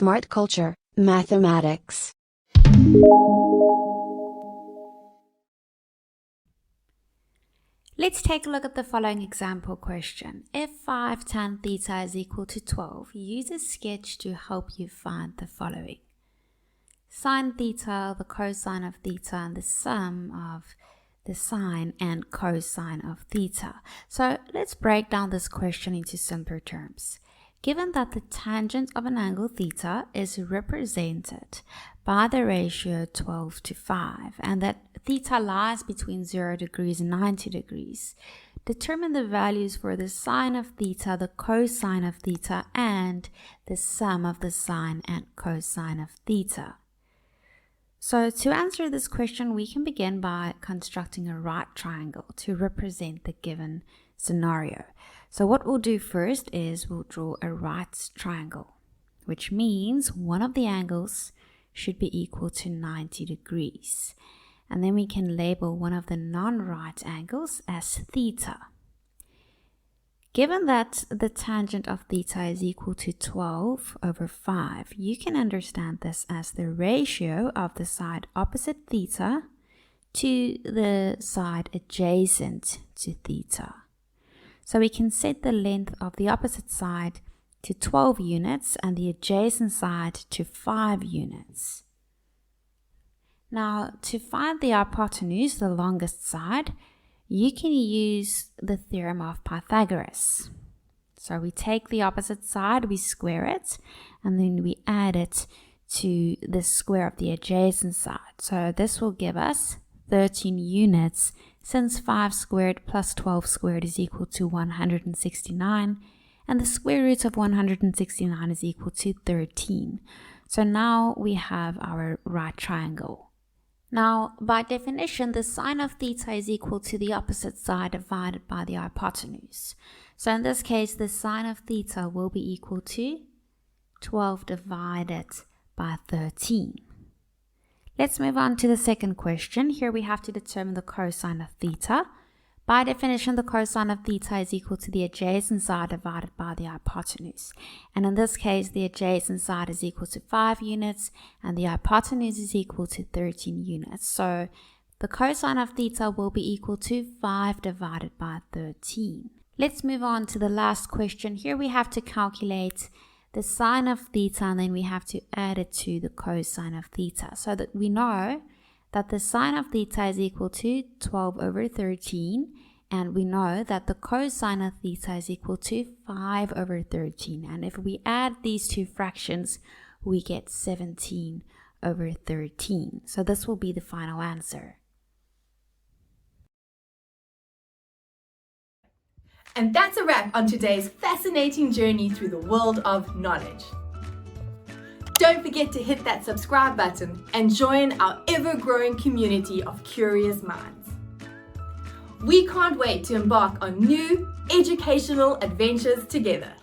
Smart Culture, Mathematics. Let's take a look at the following example question. If 5 tan theta is equal to 12, use a sketch to help you find the following. Sine theta, the cosine of theta, and the sum of the sine and cosine of theta. So let's break down this question into simpler terms. Given that the tangent of an angle theta is represented by the ratio 12 to 5 and that theta lies between 0 degrees and 90 degrees, determine the values for the sine of theta, the cosine of theta, and the sum of the sine and cosine of theta. So to answer this question, we can begin by constructing a right triangle to represent the given scenario. So what we'll do first is we'll draw a right triangle, which means one of the angles should be equal to 90 degrees. And then we can label one of the non-right angles as theta. Given that the tangent of theta is equal to 12 over 5, you can understand this as the ratio of the side opposite theta to the side adjacent to theta. So we can set the length of the opposite side to 12 units and the adjacent side to 5 units. Now, to find the hypotenuse, the longest side, you can use the theorem of Pythagoras. So we take the opposite side, we square it, and then we add it to the square of the adjacent side. So this will give us 13 units, since 5 squared plus 12 squared is equal to 169, and the square root of 169 is equal to 13. So now we have our right triangle. Now, by definition, the sine of theta is equal to the opposite side divided by the hypotenuse. So in this case, the sine of theta will be equal to 12 divided by 13. Let's move on to the second question. Here we have to determine the cosine of theta. By definition, the cosine of theta is equal to the adjacent side divided by the hypotenuse. And in this case, the adjacent side is equal to 5 units and the hypotenuse is equal to 13 units. So the cosine of theta will be equal to 5 divided by 13. Let's move on to the last question. Here we have to calculate the sine of theta, and then we have to add it to the cosine of theta, so that we know that the sine of theta is equal to 12 over 13, and we know that the cosine of theta is equal to 5 over 13. And if we add these two fractions, we get 17 over 13. So this will be the final answer. And that's a wrap on today's fascinating journey through the world of knowledge. Don't forget to hit that subscribe button and join our ever-growing community of curious minds. We can't wait to embark on new educational adventures together.